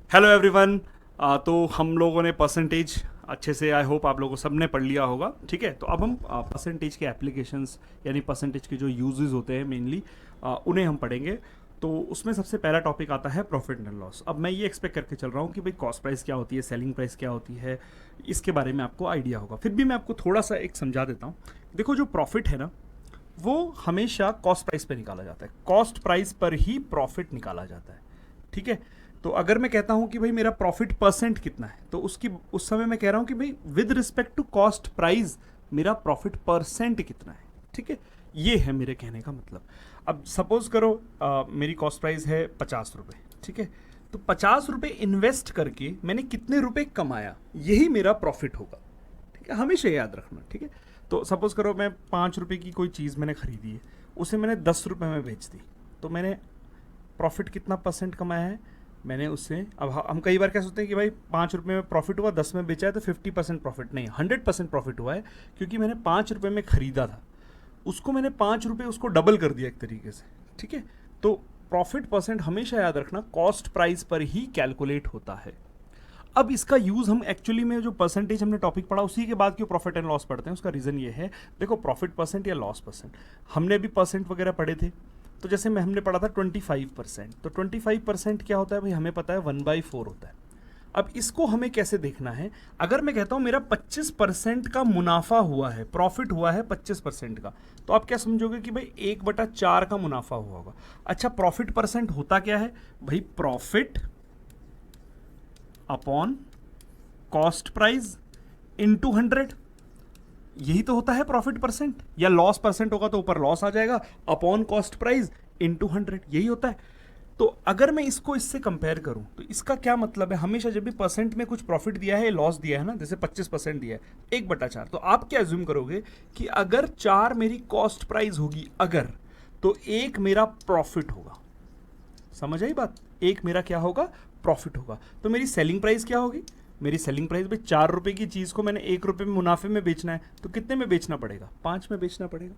Hello everyone. तो हम लोगों ने परसेंटेज अच्छे से, आई होप आप लोगों को सबने पढ़ लिया होगा। ठीक है, तो अब हम परसेंटेज के एप्लीकेशंस यानी परसेंटेज के जो यूजेस होते हैं मेनली उन्हें हम पढ़ेंगे। तो उसमें सबसे पहला टॉपिक आता है प्रॉफिट एंड लॉस। अब मैं ये एक्सपेक्ट करके चल रहा हूँ कि भाई कॉस्ट प्राइस क्या होती है, सेलिंग प्राइस क्या होती है, इसके बारे में आपको आइडिया होगा। फिर भी मैं आपको थोड़ा सा एक समझा देता हूँ। देखो, जो प्रॉफिट है ना, वो हमेशा कॉस्ट प्राइस पे निकाला जाता है। कॉस्ट प्राइस पर ही प्रॉफिट निकाला जाता है। ठीक है, तो अगर मैं कहता हूं कि भाई मेरा प्रॉफिट परसेंट कितना है, तो उसकी उस समय मैं कह रहा हूं कि भाई with respect to cost price मेरा प्रॉफिट परसेंट कितना है। ठीक है, ये है मेरे कहने का मतलब। अब सपोज करो मेरी कॉस्ट प्राइस है 50 रुपये। ठीक है, तो 50 रुपये इन्वेस्ट करके मैंने कितने रुपए कमाया, यही मेरा प्रॉफिट होगा। ठीक है, हमेशा याद रखना। ठीक है, तो सपोज करो मैं 5 रुपये की कोई चीज़ मैंने खरीदी है, उसे मैंने 10 रुपये में बेच दी, तो मैंने प्रॉफिट कितना परसेंट कमाया है मैंने उससे। अब हम कई बार क्या सोचते हैं कि भाई 5 रुपये में प्रॉफिट हुआ, 10 में बेचा है तो 50% प्रॉफिट। नहीं, 100% प्रॉफिट हुआ है, क्योंकि मैंने 5 रुपये में खरीदा था, उसको मैंने 5 रुपये उसको डबल कर दिया एक तरीके से। ठीक है, तो प्रॉफिट परसेंट हमेशा याद रखना कॉस्ट प्राइस पर ही कैलकुलेट होता है। अब इसका यूज हम एक्चुअली में, जो परसेंटेज हमने टॉपिक पढ़ा उसी के बाद क्यों प्रॉफिट एंड लॉस पढ़ते हैं, उसका रीजन ये है। देखो, प्रॉफिट परसेंट या लॉस परसेंट हमने भी परसेंट वगैरह पढ़े थे। तो जैसे में हमने पढ़ा था 25%, तो 25% क्या होता है भाई, हमें पता है 1/4 होता है। अब इसको हमें कैसे देखना है। अगर मैं कहता हूं मेरा 25% का मुनाफा हुआ है, प्रॉफिट हुआ है 25% का, तो आप क्या समझोगे कि भाई 1/4 का मुनाफा हुआ होगा। अच्छा, प्रॉफिट परसेंट होता क्या है भाई, profit upon cost price into 100, यही तो होता है प्रॉफिट परसेंट। या लॉस परसेंट होगा तो ऊपर लॉस आ जाएगा, अपॉन कॉस्ट प्राइस इनटू 100, यही होता है। तो अगर मैं इसको इससे कंपेयर करूं तो इसका क्या मतलब है, हमेशा जब भी परसेंट में कुछ प्रॉफिट दिया है, लॉस दिया है ना, जैसे 25% दिया है 1/4, तो आप क्या एज्यूम करोगे कि अगर 4 मेरी कॉस्ट प्राइस होगी, अगर, तो 1 मेरा प्रॉफिट होगा। समझ आई बात, 1 मेरा क्या होगा, प्रॉफिट होगा। तो मेरी सेलिंग प्राइस क्या होगी, मेरी सेलिंग प्राइस भाई 4 रुपए की चीज़ को मैंने 1 रुपए में मुनाफे में बेचना है, तो कितने में बेचना पड़ेगा, 5 में बेचना पड़ेगा।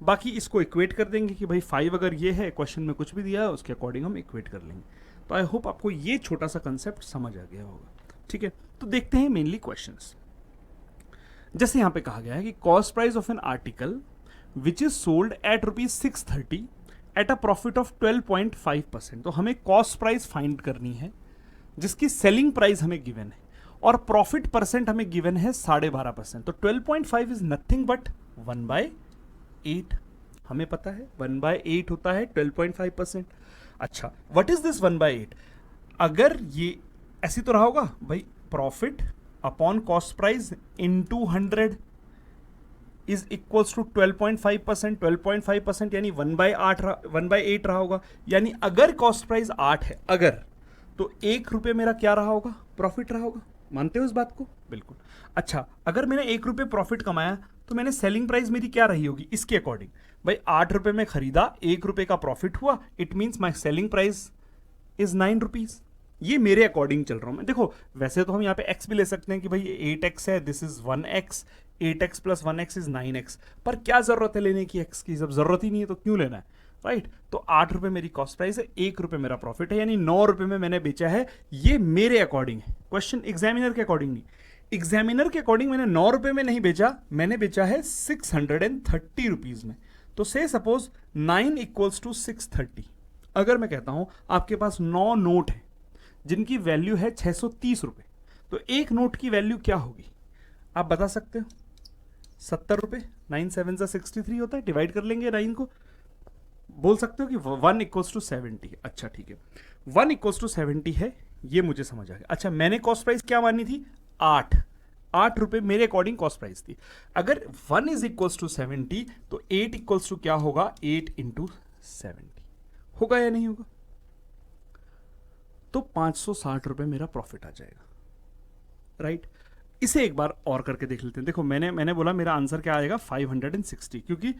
बाकी इसको इक्वेट कर देंगे कि भाई 5 अगर ये है, क्वेश्चन में कुछ भी दिया है उसके अकॉर्डिंग हम इक्वेट कर लेंगे। तो आई होप आपको ये छोटा सा कंसेप्ट समझ आ गया होगा। ठीक है, तो देखते हैं मेनली क्वेश्चंस। जैसे यहाँ पे कहा गया है कि cost price of an article which is sold at ₹630 at a profit of 12.5%। तो हमें कॉस्ट प्राइस फाइंड करनी है जिसकी सेलिंग प्राइस हमें गिवन है, और प्रॉफिट परसेंट हमें गिवन है 12.5%। तो 12.5 इज नथिंग बट 1/8। हमें पता है 1/8 होता है 12.5%। अच्छा, व्हाट इज दिस 1/8। अगर ये ऐसी तो रहा होगा भाई, profit upon cost price into 100 is equals to 12.5%। 12.5% यानी 1/8 रहा होगा। यानी अगर कॉस्ट प्राइस 8 है, अगर, तो 1 रुपये मेरा क्या रहा होगा, प्रॉफिट रहा होगा। मानते हो इस बात को, बिल्कुल। अच्छा, अगर मैंने 1 रुपये प्रॉफिट कमाया, तो मैंने सेलिंग प्राइस मेरी क्या रही होगी इसके अकॉर्डिंग, भाई 8 रुपये में खरीदा, 1 रुपये का प्रॉफिट हुआ, it means my selling price is 9 rupees. ये मेरे अकॉर्डिंग चल रहा हूं मैं। देखो, वैसे तो हम यहाँ पे x भी ले सकते हैं कि भाई 8x है, this is 1x, 8x plus 1x is 9x, पर क्या जरूरत है लेने की x की, जब जरूरत ही नहीं है तो क्यों लेना है, राइट। तो 8 रुपये मेरी कॉस्ट प्राइस है, 1 रुपये मेरा प्रॉफिट है, यानी 9 रुपये में मैंने बेचा है। ये मेरे अकॉर्डिंग है क्वेश्चन, एग्जामिनर के अकॉर्डिंग नहीं। एग्जामिनर के अकॉर्डिंग मैंने 9 रुपये में नहीं बेचा, मैंने बेचा है 630 रुपीज में। तो से सपोज 9 इक्वल्स टू 630। अगर मैं कहता हूं आपके पास 9 नोट है जिनकी वैल्यू है 630 रुपये, तो एक नोट की वैल्यू क्या होगी आप बता सकते हो, 70 रुपये। 9 7 63 होता है, डिवाइड कर लेंगे 9 को, बोल सकते हो कि 1 इक्वल्स टू 70। अच्छा ठीक है, 1 इक्वल्स टू 70 है, ये मुझे समझ आ गया। अच्छा, मैंने कॉस्ट प्राइस क्या मानी थी, 8 रुपये मेरे अकॉर्डिंग कॉस्ट प्राइस थी। अगर 1 इज इक्वल्स टू 70, तो 8 इक्वल्स टू क्या होगा, 8 इंटू 70 होगा या नहीं होगा। तो 560 रुपये मेरा प्रॉफिट आ जाएगा, राइट। इसे एक बार और करके देख लेते हैं। देखो, मैंने बोला मेरा आंसर क्या आएगा, 560, क्योंकि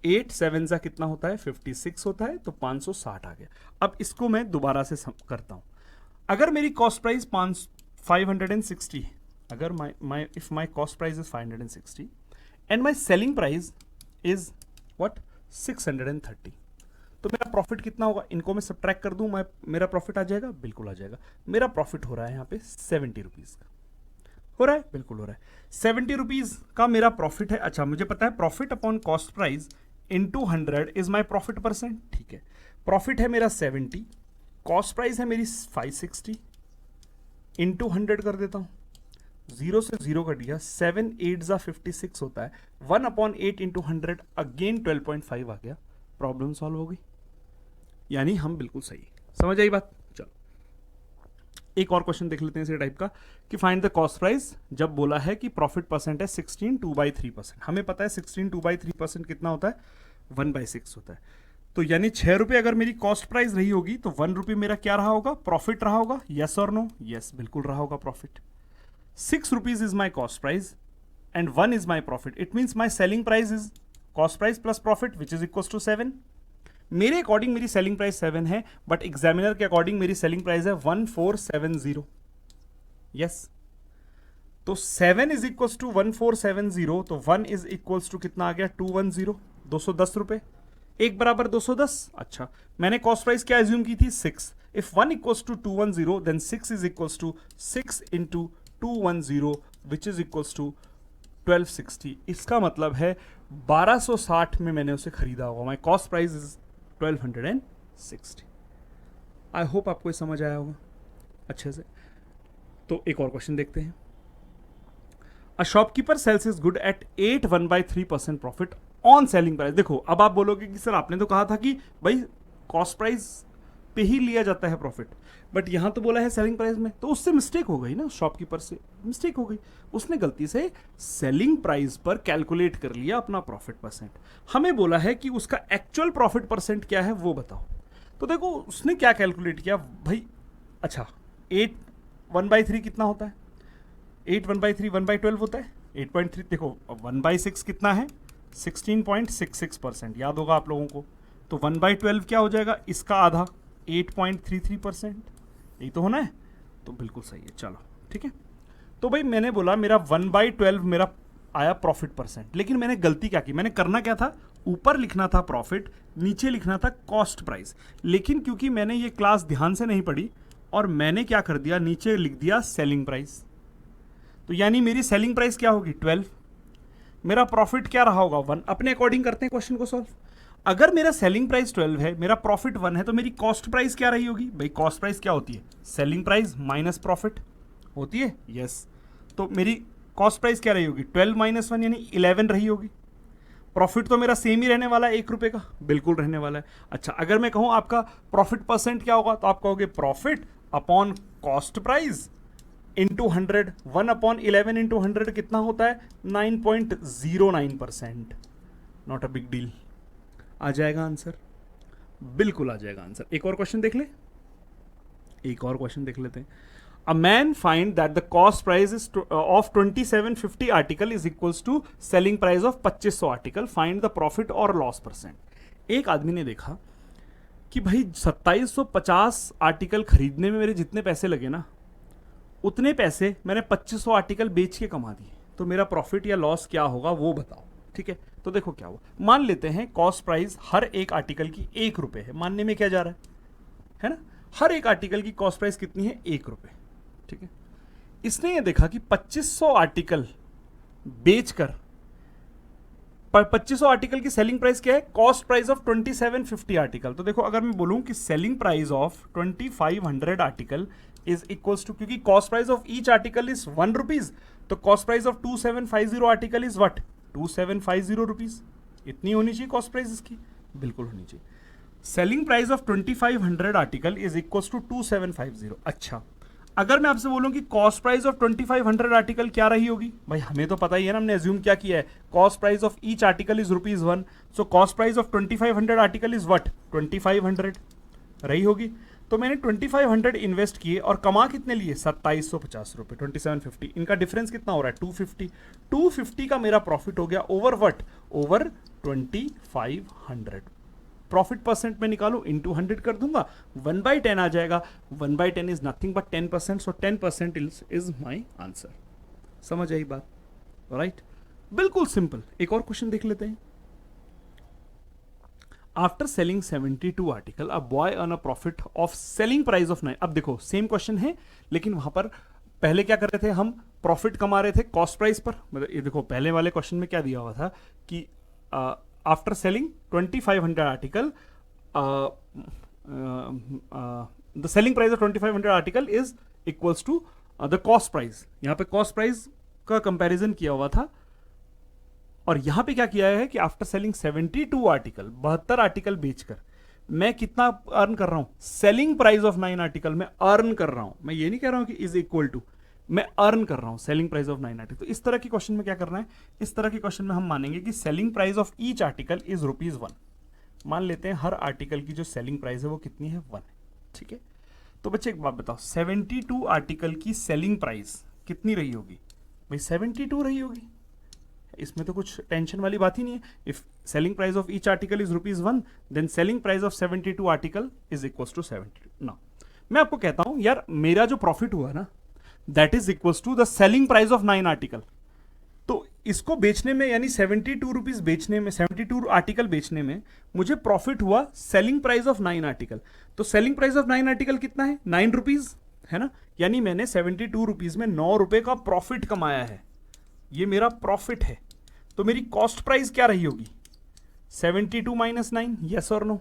8 7 सा कितना होता है, 56 होता है, तो 560 आ गया। अब इसको मैं दोबारा से करता हूं। अगर मेरी कॉस्ट प्राइस 560 है, अगर if my cost price is 560 and my selling price is what, 630, तो मेरा प्रॉफिट कितना होगा, इनको मैं सब्ट्रैक्ट कर दूं, मैं मेरा प्रॉफिट आ जाएगा, बिल्कुल आ जाएगा। मेरा प्रॉफिट हो रहा है यहाँ पे 70 रुपीज का, हो रहा है, बिल्कुल हो रहा है। 70 रुपीज का मेरा प्रॉफिट है। अच्छा, मुझे पता है profit upon cost price into 100 is my profit percent, ठीक है। प्रॉफिट है मेरा 70, कॉस्ट प्राइस है मेरी 560, इंटू 100 कर देता हूं, 0 से 0 कट गया, 7 8 जा 56 होता है, 1/8 इंटू 100 अगेन 12.5 आ गया, प्रॉब्लम सॉल्व हो गई। यानी हम बिल्कुल सही, समझ आई बात। चलो एक और क्वेश्चन देख लेते हैं इसी टाइप का कि फाइंड द कॉस्ट प्राइस। जब बोला है कि प्रॉफिट परसेंट है 16 2/3%, हमें पता है 16 2/3% कितना होता है, 1/6 होता है। तो यानी 6 रुपये अगर मेरी कॉस्ट प्राइस रही होगी तो 1 रुपये मेरा क्या रहा होगा, प्रॉफिट रहा होगा, यस और नो, यस बिल्कुल रहा होगा profit. 6 rupees is my cost price and 1 is my profit, it means my selling price is cost price plus profit which is equal to 7। मेरे अकॉर्डिंग मेरी सेलिंग प्राइस 7 है, but examiner के according मेरी selling price है 1470, yes. तो 7 is equal to 1470, तो 1 is equal to कितना आ गया, 210, 210 रुपए, एक बराबर 210। अच्छा, मैंने कॉस्ट प्राइस क्या एज्यूम की थी, 6। If 1 equals to 210 then 6 is equals to 6 into 210 which is equals to 1260। इसका मतलब है 1260 में मैंने उसे खरीदा होगा। माई cost price is 1260। I hope आपको ये समझ आया होगा अच्छे से। तो एक और क्वेश्चन देखते हैं। A shopkeeper sells his goods at 8 1/3% profit on selling price. देखो अब आप बोलोगे कि सर आपने तो कहा था कि भाई कॉस्ट प्राइस पे ही लिया जाता है प्रॉफिट, बट यहां तो बोला है सेलिंग प्राइस में, तो उससे मिस्टेक हो गई ना, शॉपकीपर से मिस्टेक हो गई, उसने गलती से सेलिंग प्राइस पर कैलकुलेट कर लिया अपना प्रॉफिट परसेंट। हमें बोला है कि उसका एक्चुअल प्रॉफिट परसेंट क्या है वो बताओ। तो देखो उसने क्या कैलकुलेट किया भाई, अच्छा 8 1/3 कितना होता है, 8 1/3 1/12 होता है, 8.3 देखो 1/6 कितना है, 16.66%, याद होगा आप लोगों को। तो 1/12 क्या हो जाएगा, इसका आधा 8.33%, यही तो होना है, तो बिल्कुल सही है। चलो ठीक है, तो भाई मैंने बोला मेरा 1/12 मेरा आया प्रॉफिट परसेंट, लेकिन मैंने गलती क्या की, मैंने करना क्या था, ऊपर लिखना था प्रॉफिट, नीचे लिखना था कॉस्ट प्राइस। लेकिन क्योंकि मैंने ये क्लास ध्यान से नहीं पढ़ी और मैंने क्या कर दिया, नीचे लिख दिया सेलिंग प्राइस। तो यानी मेरी सेलिंग प्राइस क्या होगी 12, मेरा प्रॉफिट क्या रहा होगा 1। अपने अकॉर्डिंग करते हैं क्वेश्चन को सॉल्व। अगर मेरा सेलिंग प्राइस 12 है, मेरा प्रॉफिट 1 है, तो मेरी कॉस्ट प्राइस क्या रही होगी भाई, कॉस्ट प्राइस क्या होती है, सेलिंग प्राइस माइनस प्रॉफिट होती है, यस। तो मेरी कॉस्ट प्राइस क्या रही होगी, 12 - 1 यानी 11 रही होगी। प्रॉफिट तो मेरा सेम ही रहने वाला है, 1 रुपए का, बिल्कुल रहने वाला है। अच्छा, अगर मैं कहूं आपका प्रॉफिट परसेंट क्या होगा, तो आप कहोगे profit upon cost price into 100, 1/11 into 100 कितना होता है 9.09%। नॉट अ बिग डील, आ जाएगा आंसर, बिल्कुल आ जाएगा आंसर। एक और क्वेश्चन देख ले, एक और क्वेश्चन देख लेते हैं। A man find that the cost price is of 2750 article is equals to selling price of 2500 article, find the profit और लॉस परसेंट। एक आदमी ने देखा कि भाई 2750 आर्टिकल खरीदने में मेरे जितने पैसे लगे ना, उतने पैसे मैंने 2500 आर्टिकल बेच के कमा दिए, तो मेरा प्रॉफिट या लॉस क्या होगा वो बताओ। ठीक है, तो देखो क्या हुआ, मान लेते हैं कॉस्ट प्राइस हर एक आर्टिकल की 1 रुपए है, मानने में क्या जा रहा है ना, हर एक आर्टिकल की कॉस्ट प्राइस कितनी है 1 रुपए। ठीक है, इसने ये देखा कि 2500 आर्टिकल बेचकर 2500 आर्टिकल की सेलिंग प्राइस क्या है, कॉस्ट प्राइस ऑफ 2750 आर्टिकल। तो देखो अगर मैं बोलूं कि selling price of 2500 article is equals to, क्योंकि cost price of each article is 1 rupees, तो cost price of 2750 article is what 2750 rupees. इतनी होनी चाहिए कॉस्ट प्राइस इसकी, बिल्कुल होनी चाहिए। Selling price of 2500 article is equals to 2750। अच्छा, अगर मैं आपसे बोलूं कि कॉस्ट प्राइस ऑफ 2500 आर्टिकल क्या रही होगी, भाई हमें तो पता ही है ना, हमने अज्यूम क्या किया है, cost price of each article is ₹1, so cost price of 2500 article is what 2500 रही होगी। तो मैंने 2500 इन्वेस्ट किए और कमा कितने लिए 2750 रुपए, 2750, इनका डिफरेंस कितना हो रहा है 250। 250 का मेरा प्रॉफिट हो गया over what, over 2500। Profit percent में निकालू, इंटू 100 कर दूंगा, 1/10 आ जाएगा। 1/10 is nothing but 10%, so 10% is my answer. समझ आई बात, राइट? बिल्कुल सिंपल। एक और क्वेश्चन देख लेते हैं। After selling 72 article a boy earn a profit of selling price of 9। अब देखो सेम क्वेश्चन है, लेकिन वहां पर पहले क्या कर रहे थे हम, प्रॉफिट कमा रहे थे कॉस्ट प्राइस पर। मतलब ये देखो पहले वाले क्वेश्चन में क्या दिया हुआ था कि after selling 2500 article the selling price of 2500 article is equals to the cost price. यहां पे कॉस्ट प्राइस का कंपैरिजन किया हुआ था, और यहां पे क्या किया है कि आफ्टर सेलिंग 72 आर्टिकल, 72 आर्टिकल बेचकर मैं कितना अर्न कर रहा हूं, सेलिंग प्राइस ऑफ 9 आर्टिकल मैं अर्न कर रहा हूं। मैं ये नहीं कह रहा हूं कि इज इक्वल टू, मैं अर्न कर रहा हूं सेलिंग प्राइस ऑफ 9 आर्टिकल। तो इस तरह के क्वेश्चन में क्या करना है, इस तरह के क्वेश्चन में हम मानेंगे कि selling price of each article is ₹1। मान लेते हैं हर आर्टिकल की जो सेलिंग प्राइस है वो कितनी है, 1 है। ठीक है, तो बच्चे एक बात बताओ, 72 आर्टिकल की सेलिंग प्राइस कितनी रही होगी भाई, 72 रही होगी। इसमें तो कुछ टेंशन वाली बात ही नहीं है। If selling price of each article is ₹1, then selling price of 72 article is equals to 72। Now मैं आपको कहता हूं यार, मेरा जो प्रॉफिट हुआ ना, that is equals to the selling price of 9 article. तो इसको बेचने में, यानी 72 रुपीज बेचने में, 72 आर्टिकल बेचने में मुझे प्रॉफिट हुआ सेलिंग प्राइस ऑफ 9 आर्टिकल। तो सेलिंग प्राइस ऑफ 9 आर्टिकल कितना है, 9 रुपीज है ना, यानी मैंने 72 रुपीज में 9 रुपए का प्रॉफिट कमाया है, ये मेरा प्रॉफिट है। तो मेरी कॉस्ट प्राइस क्या रही होगी, 72 माइनस 9, यस और नो,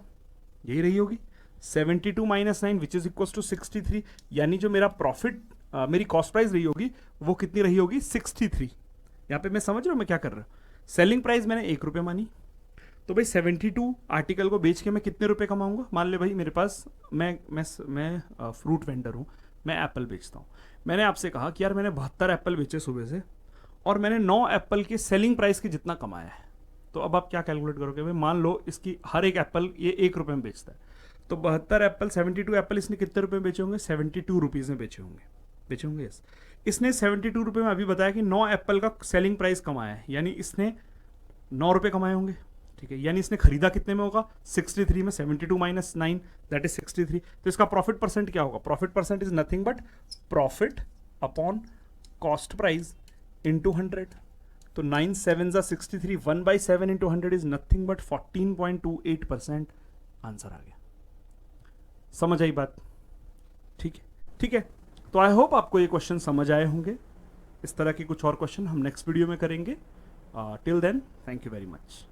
यही रही होगी 72 minus 9 which is equal to 63। यानी जो मेरा प्रॉफिट, मेरी कॉस्ट प्राइस रही होगी वो कितनी रही होगी, 63। यहां पे मैं समझ रहा हूं मैं क्या कर रहा हूं, सेलिंग प्राइस मैंने 1 रुपये मानी, तो भाई 72 आर्टिकल को बेच के मैं कितने रुपए कमाऊंगा। मान ले भाई मेरे पास, मैं फ्रूट वेंडर हूं, मैं एप्पल बेचता हूं। मैंने आपसे कहा कि यार मैंने 72 एप्पल बेचे सुबह से, और मैंने 9 एप्पल के सेलिंग प्राइस के जितना कमाया है। तो अब आप क्या कैलकुलेट करोगे भाई, मान लो इसकी हर एक एप्पल ये 1 रुपये में बेचता है, तो 72 एप्पल, 72 एप्पल इसने कितने रुपए में बेचे होंगे, 72 रुपीज में बेचे होंगे यस। इसने 72 रुपये में अभी बताया कि 9 एप्पल का सेलिंग प्राइस कमाया है, यानी इसने 9 रुपये कमाए होंगे। ठीक है, यानी इसने खरीदा कितने में होगा, 63 में, 72 माइनस 9 दैट इज 63। तो इसका प्रॉफिट परसेंट क्या होगा, profit percent is nothing but profit upon cost price into 100। तो 9 7 63, 1/7 into 100 is nothing but 14.28% answer आ गया। समझ आई बात, ठीक है ठीक है। तो आई होप आपको ये क्वेश्चन समझ आए होंगे। इस तरह के कुछ और क्वेश्चन हम नेक्स्ट वीडियो में करेंगे। Till then, thank you very much.